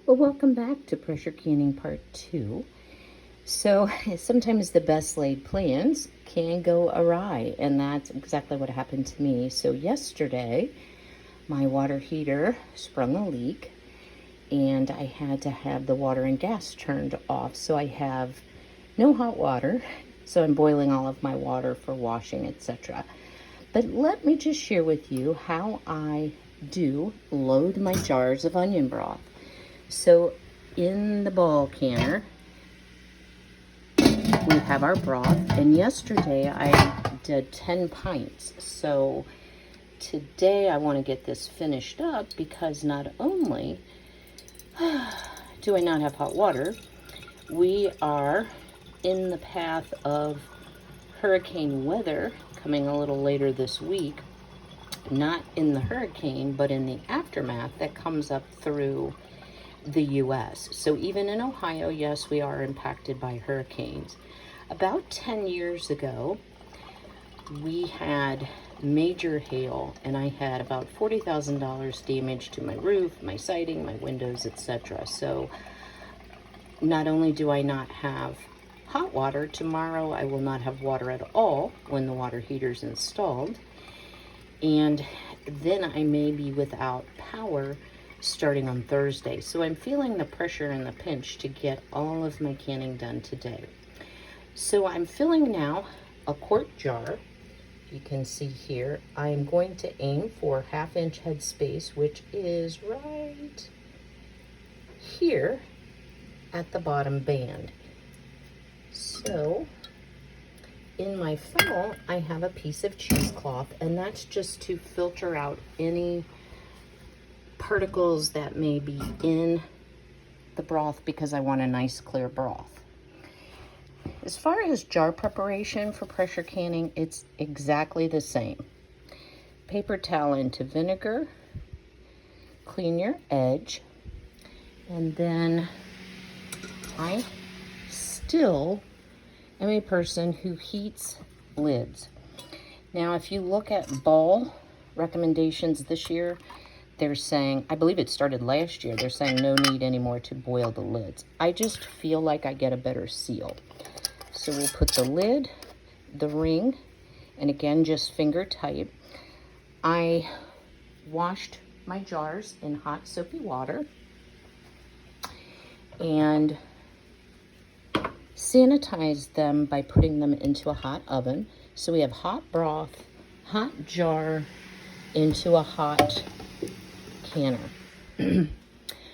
Well, welcome back to Pressure Canning Part 2. So, sometimes the best laid plans can go awry, and that's exactly what happened to me. So, yesterday, my water heater sprung a leak, and I had to have the water and gas turned off. So, I have no hot water, so I'm boiling all of my water for washing, etc. But let me just share with you how I do load my jars of onion broth. So in the ball canner, we have our broth, and yesterday I did 10 pints. So today I want to get this finished up because not only do I not have hot water, we are in the path of hurricane weather coming a little later this week. Not in the hurricane, but in the aftermath that comes up through the U.S. So even in Ohio, yes, we are impacted by hurricanes. About 10 years ago, we had major hail, and I had about $40,000 damage to my roof, my siding, my windows, etc. So not only do I not have hot water, tomorrow I will not have water at all when the water heater's installed. And then I may be without power starting on Thursday. So I'm feeling the pressure and the pinch to get all of my canning done today. So I'm filling now a quart jar. You can see here, I'm going to aim for 1/2 inch head space, which is right here at the bottom band. So in my funnel, I have a piece of cheesecloth, and that's just to filter out any particles that may be in the broth because I want a nice clear broth. As far as jar preparation for pressure canning, it's exactly the same. Paper towel into vinegar, clean your edge, and then I still am a person who heats lids. Now, if you look at ball recommendations this year, they're saying, I believe it started last year, they're saying no need anymore to boil the lids. I just feel like I get a better seal. So we'll put the lid, the ring, and again, just finger tight. I washed my jars in hot soapy water and sanitized them by putting them into a hot oven. So we have hot broth, hot jar, into a hot canner.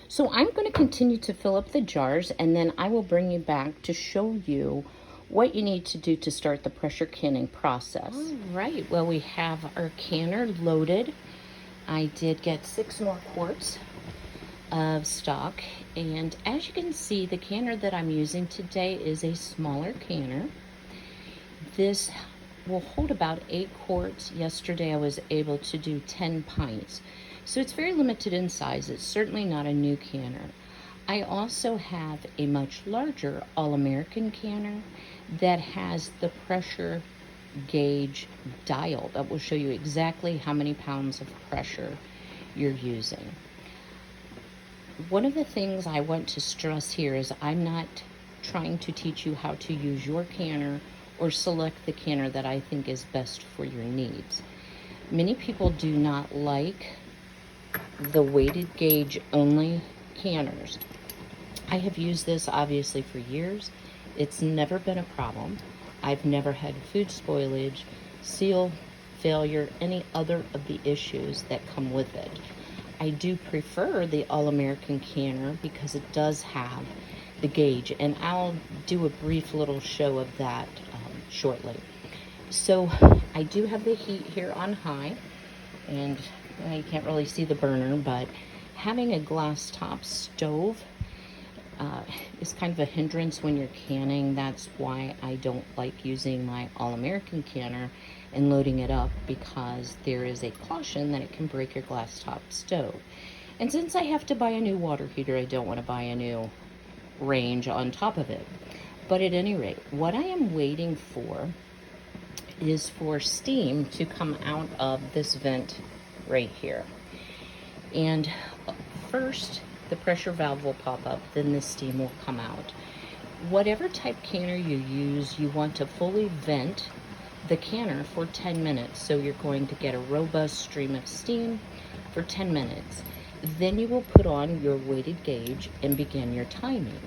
So I'm going to continue to fill up the jars, and then I will bring you back to show you what you need to do to start the pressure canning process. All right, well, we have our canner loaded. I did get 6 more quarts of stock, and as you can see, the canner that I'm using today is a smaller canner. This will hold about 8 quarts. Yesterday I was able to do 10 pints. So it's very limited in size. It's certainly not a new canner. I also have a much larger All-American canner that has the pressure gauge dial that will show you exactly how many pounds of pressure you're using. One of the things I want to stress here is I'm not trying to teach you how to use your canner or select the canner that I think is best for your needs. Many people do not like the weighted gauge only canners. I have used this obviously for years. It's never been a problem. I've never had food spoilage, seal failure, any other of the issues that come with it. I do prefer the All-American canner because it does have the gauge, and I'll do a brief little show of that shortly. So I do have the heat here on high, and you can't really see the burner, but having a glass top stove is kind of a hindrance when you're canning. That's why I don't like using my All-American canner and loading it up, because there is a caution that it can break your glass top stove. And since I have to buy a new water heater, I don't want to buy a new range on top of it. But at any rate, what I am waiting for is for steam to come out of this vent right here. And first, the pressure valve will pop up, then the steam will come out. Whatever type canner you use, you want to fully vent the canner for 10 minutes. So you're going to get a robust stream of steam for 10 minutes. Then you will put on your weighted gauge and begin your timing.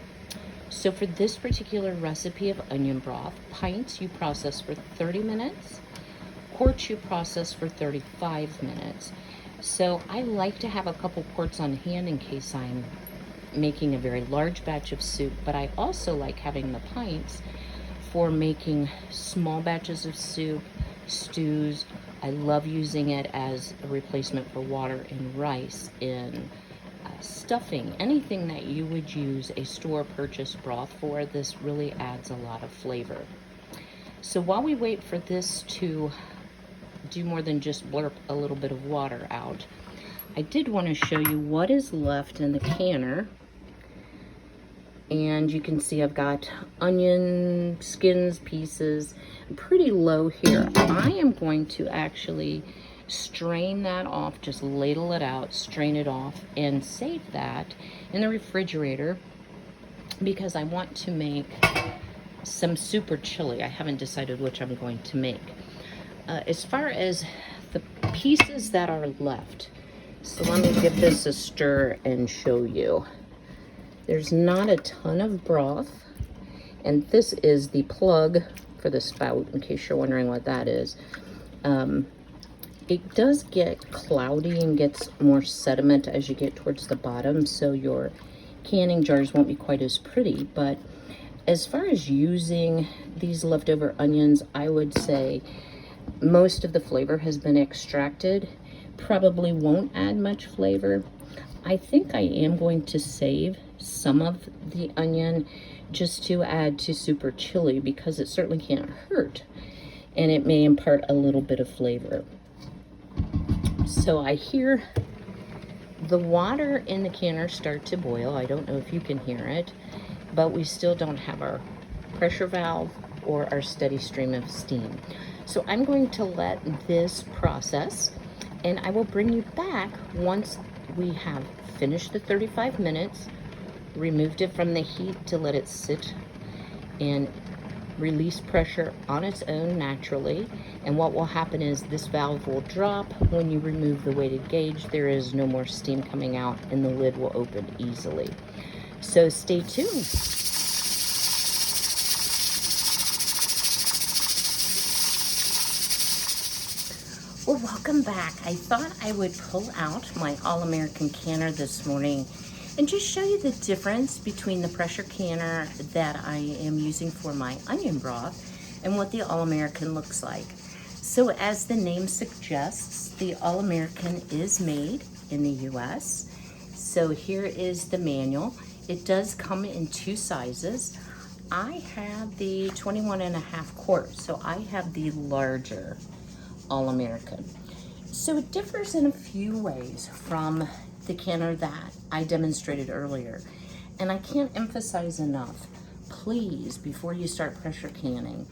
So for this particular recipe of onion broth, pints you process for 30 minutes, quarts you process for 35 minutes. So I like to have a couple quarts on hand in case I'm making a very large batch of soup, but I also like having the pints for making small batches of soup, stews. I love using it as a replacement for water in rice, in stuffing, anything that you would use a store purchased broth for. This really adds a lot of flavor. So while we wait for this to do more than just blurp a little bit of water out, I did want to show you what is left in the canner. And you can see I've got onion skins pieces pretty low here. I am going to actually strain that off, just ladle it out, strain it off, and save that in the refrigerator because I want to make some super chili. I haven't decided which I'm going to make. As far as the pieces that are left, so let me give this a stir and show you. There's not a ton of broth, and this is the plug for the spout, in case you're wondering what that is. It does get cloudy and gets more sediment as you get towards the bottom, so your canning jars won't be quite as pretty. But as far as using these leftover onions, I would say most of the flavor has been extracted. Probably won't add much flavor. I think I am going to save some of the onion just to add to super chili because it certainly can't hurt, and it may impart a little bit of flavor. So I hear the water in the canner start to boil. I don't know if you can hear it, but we still don't have our pressure valve or our steady stream of steam. So I'm going to let this process, and I will bring you back once we have finished the 35 minutes, removed it from the heat to let it sit and release pressure on its own naturally. And what will happen is this valve will drop when you remove the weighted gauge. There is no more steam coming out and the lid will open easily. So stay tuned. Well, welcome back. I thought I would pull out my All-American canner this morning and just show you the difference between the pressure canner that I am using for my onion broth and what the All-American looks like. So as the name suggests, the All-American is made in the US. So here is the manual. It does come in 2 sizes. I have the 21.5 quart, so I have the larger All-American. So it differs in a few ways from the canner that I demonstrated earlier. And I can't emphasize enough, please, before you start pressure canning,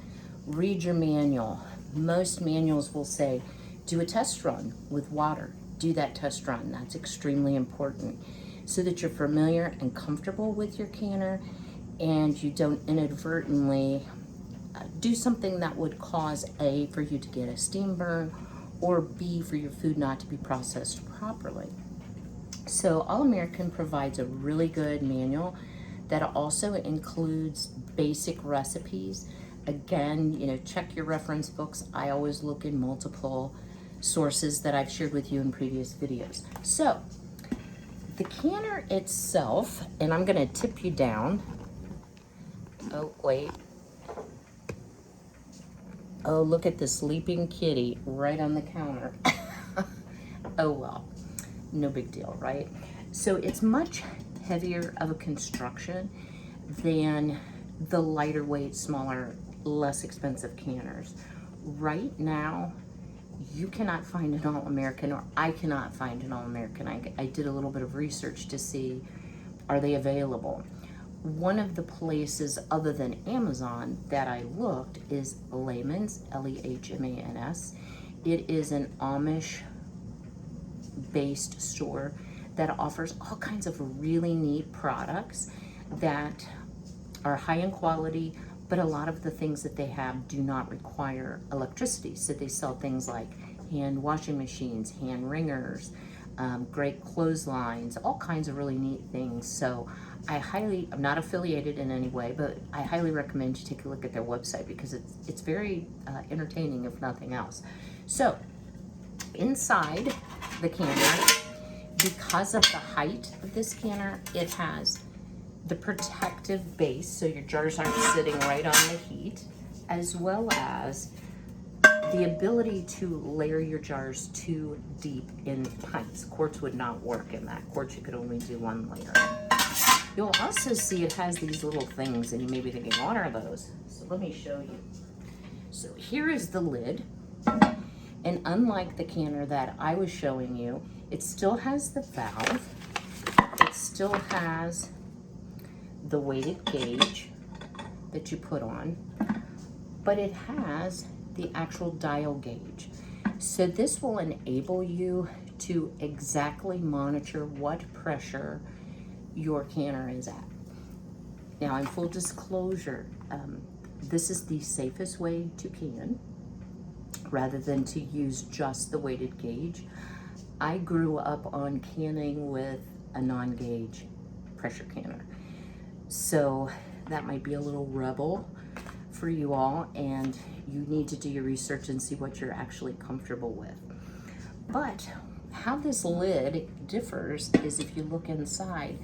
read your manual. Most manuals will say, do a test run with water. Do that test run. That's extremely important so that you're familiar and comfortable with your canner and you don't inadvertently do something that would cause A, for you to get a steam burn, or B, for your food not to be processed properly. So All-American provides a really good manual that also includes basic recipes. Again, you know, check your reference books. I always look in multiple sources that I've shared with you in previous videos. So the canner itself, and I'm gonna tip you down. Oh, wait. Oh, look at the sleeping kitty right on the counter. Oh well, no big deal, right? So it's much heavier of a construction than the lighter weight, smaller, less expensive canners. Right now, you cannot find an All-American, or I cannot find an All-American. I did a little bit of research to see, are they available? One of the places other than Amazon that I looked is Lehman's, Lehmans. It is an Amish-based store that offers all kinds of really neat products that are high in quality, but a lot of the things that they have do not require electricity. So they sell things like hand washing machines, hand wringers, great clotheslines, all kinds of really neat things. So I'm not affiliated in any way, but I highly recommend you take a look at their website because it's very entertaining, if nothing else. So inside the canner, because of the height of this canner, it has the protective base, so your jars aren't sitting right on the heat, as well as the ability to layer your jars too deep in pints. Quarts would not work in that. Quarts, you could only do one layer. You'll also see it has these little things, and you may be thinking, what are those? So let me show you. So here is the lid, and unlike the canner that I was showing you, it still has the valve. It still has the weighted gauge that you put on, but it has the actual dial gauge. So this will enable you to exactly monitor what pressure your canner is at. Now, in full disclosure, this is the safest way to can, rather than to use just the weighted gauge. I grew up on canning with a non-gauge pressure canner. So that might be a little rebel for you all, and you need to do your research and see what you're actually comfortable with. But how this lid differs is if you look inside,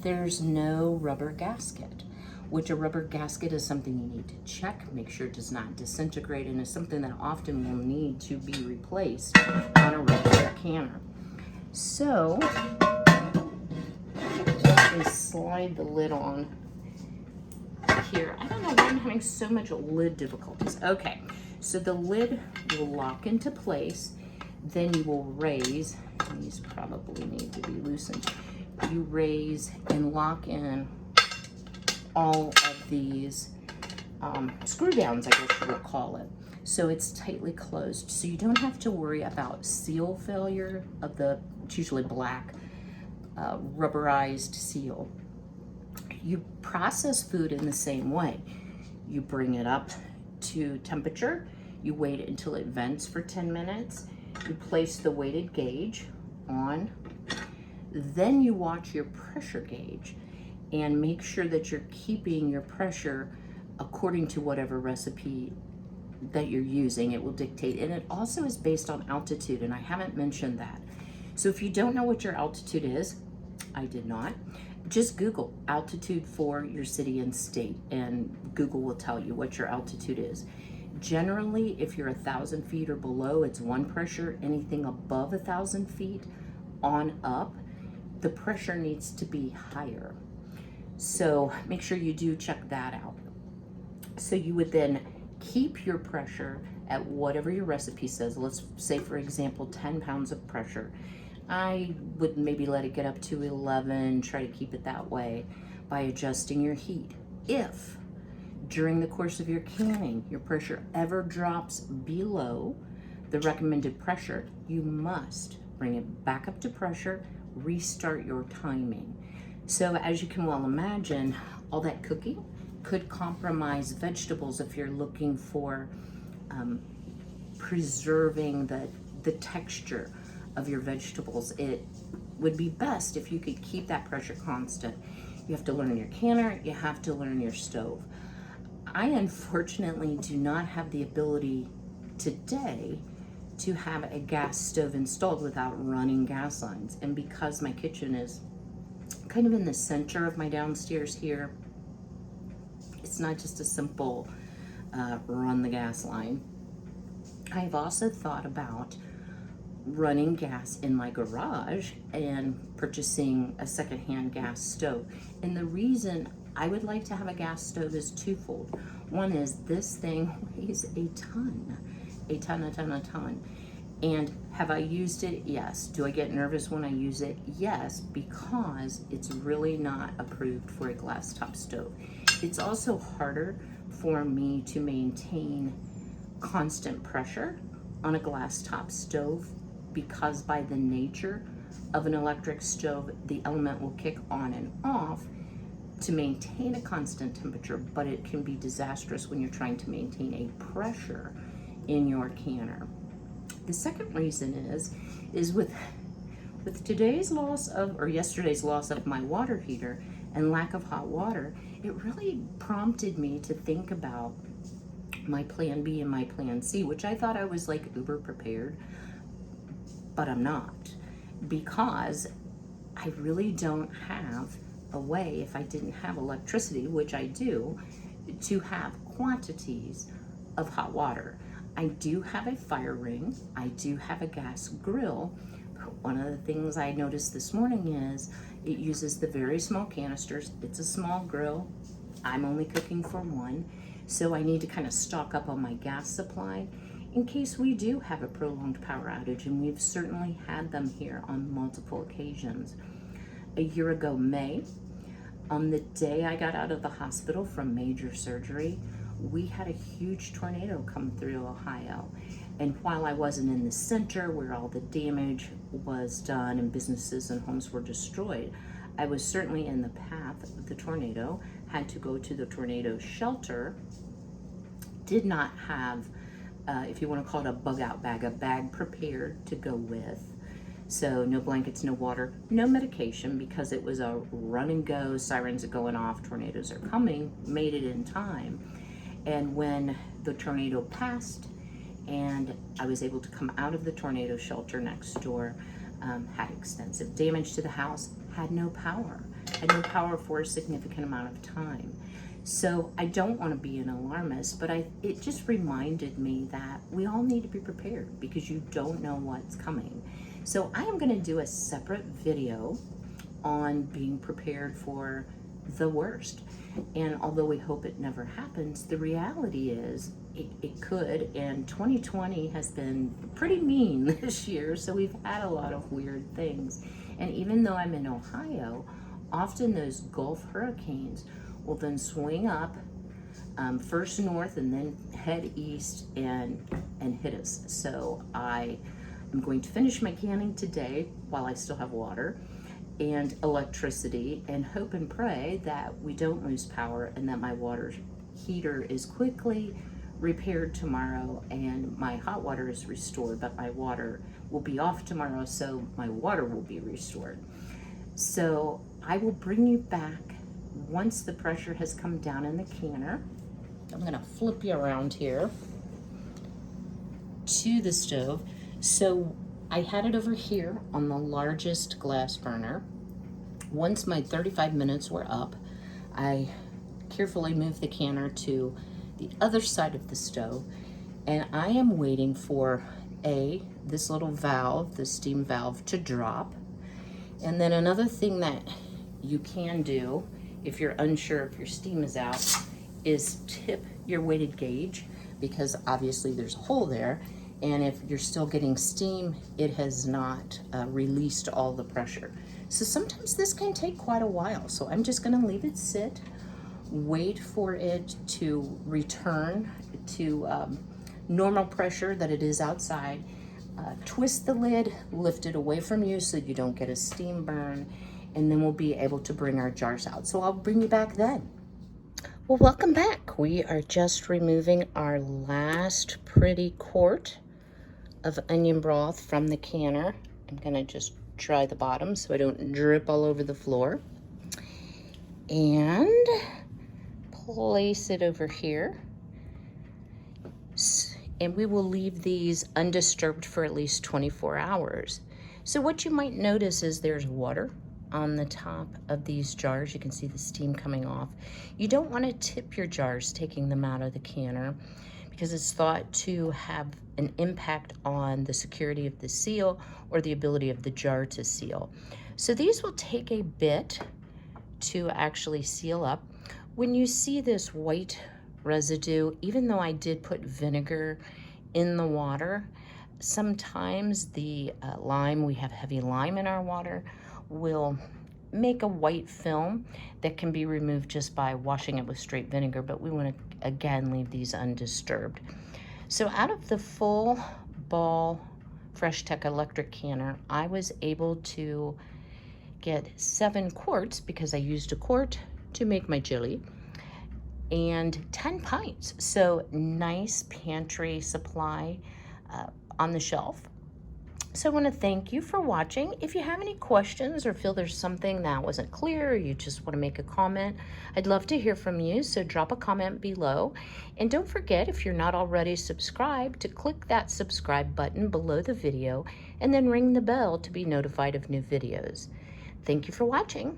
there's no rubber gasket, which a rubber gasket is something you need to check, make sure it does not disintegrate, and is something that often will need to be replaced on a regular canner. So I slide the lid on here. I don't know why I'm having so much lid difficulties. Okay, so the lid will lock into place. Then you will raise, these probably need to be loosened. You raise and lock in all of these screw downs, I guess you would call it. So it's tightly closed. So you don't have to worry about seal failure of the, it's usually black, rubberized seal. You process food in the same way. You bring it up to temperature, you wait until it vents for 10 minutes, you place the weighted gauge on, then you watch your pressure gauge and make sure that you're keeping your pressure according to whatever recipe that you're using. It will dictate, and it also is based on altitude, and I haven't mentioned that. So if you don't know what your altitude is, I did not, just Google altitude for your city and state, and Google will tell you what your altitude is. Generally, if you're 1,000 feet or below, it's one pressure. Anything above 1,000 feet on up, the pressure needs to be higher. So make sure you do check that out. So you would then keep your pressure at whatever your recipe says. Let's say, for example, 10 pounds of pressure. I would maybe let it get up to 11, try to keep it that way by adjusting your heat. If during the course of your canning, your pressure ever drops below the recommended pressure, you must bring it back up to pressure, restart your timing. So as you can well imagine, all that cooking could compromise vegetables if you're looking for preserving the texture of your vegetables. It would be best if you could keep that pressure constant. You have to learn your canner, you have to learn your stove. I unfortunately do not have the ability today to have a gas stove installed without running gas lines. And because my kitchen is kind of in the center of my downstairs here, it's not just a simple run the gas line. I've also thought about running gas in my garage and purchasing a secondhand gas stove. And the reason I would like to have a gas stove is twofold. One is this thing weighs a ton. And have I used it? Yes. Do I get nervous when I use it? Yes, because it's really not approved for a glass top stove. It's also harder for me to maintain constant pressure on a glass top stove because by the nature of an electric stove, the element will kick on and off to maintain a constant temperature, but it can be disastrous when you're trying to maintain a pressure in your canner. The second reason is with today's loss of, or yesterday's loss of my water heater and lack of hot water, it really prompted me to think about my plan B and my plan C, which I thought I was like uber prepared, but I'm not, because I really don't have a way, if I didn't have electricity, which I do, to have quantities of hot water. I do have a fire ring, I do have a gas grill. One of the things I noticed this morning is it uses the very small canisters. It's a small grill. I'm only cooking for one, so I need to kind of stock up on my gas supply in case we do have a prolonged power outage, and we've certainly had them here on multiple occasions. A year ago, May, on the day I got out of the hospital from major surgery, we had a huge tornado come through Ohio. And while I wasn't in the center where all the damage was done and businesses and homes were destroyed, I was certainly in the path of the tornado, had to go to the tornado shelter, did not have, if you want to call it a bug out bag, a bag prepared to go with. So no blankets, no water, no medication, because it was a run and go, sirens are going off, tornadoes are coming, made it in time. And when the tornado passed and I was able to come out of the tornado shelter next door, had extensive damage to the house, had no power for a significant amount of time. So I don't want to be an alarmist, but it just reminded me that we all need to be prepared because you don't know what's coming. So I am going to do a separate video on being prepared for the worst. And although we hope it never happens, the reality is it could. And 2020 has been pretty mean this year, so we've had a lot of weird things. And even though I'm in Ohio, often those Gulf hurricanes will then swing up first north and then head east and hit us. So I am going to finish my canning today while I still have water and electricity, and hope and pray that we don't lose power and that my water heater is quickly repaired tomorrow and my hot water is restored, but my water will be off tomorrow, so my water will be restored. So I will bring you back once the pressure has come down in the canner. I'm gonna flip you around here to the stove. So I had it over here on the largest glass burner. Once my 35 minutes were up, I carefully moved the canner to the other side of the stove, and I am waiting for this little valve, the steam valve, to drop. And then another thing that you can do if you're unsure if your steam is out is tip your weighted gauge, because obviously there's a hole there. And if you're still getting steam, it has not released all the pressure. So sometimes this can take quite a while. So I'm just gonna leave it sit, wait for it to return to normal pressure that it is outside. Twist the lid, lift it away from you so you don't get a steam burn, and then we'll be able to bring our jars out. So I'll bring you back then. Well, welcome back. We are just removing our last pretty quart of onion broth from the canner. I'm gonna just dry the bottom so I don't drip all over the floor. And place it over here. And we will leave these undisturbed for at least 24 hours. So what you might notice is there's water on the top of these jars. You can see the steam coming off. You don't want to tip your jars taking them out of the canner, because it's thought to have an impact on the security of the seal or the ability of the jar to seal. So these will take a bit to actually seal up. When you see this white residue, even though I did put vinegar in the water, sometimes the lime, we have heavy lime in our water, will make a white film that can be removed just by washing it with straight vinegar, but we want to again leave these undisturbed. So out of the full ball Fresh Tech electric canner, I was able to get 7 quarts because I used a quart to make my chili, and 10 pints. So nice pantry supply on the shelf. So I want to thank you for watching. If you have any questions or feel there's something that wasn't clear, or you just want to make a comment, I'd love to hear from you. So drop a comment below. And don't forget, if you're not already subscribed, to click that subscribe button below the video and then ring the bell to be notified of new videos. Thank you for watching.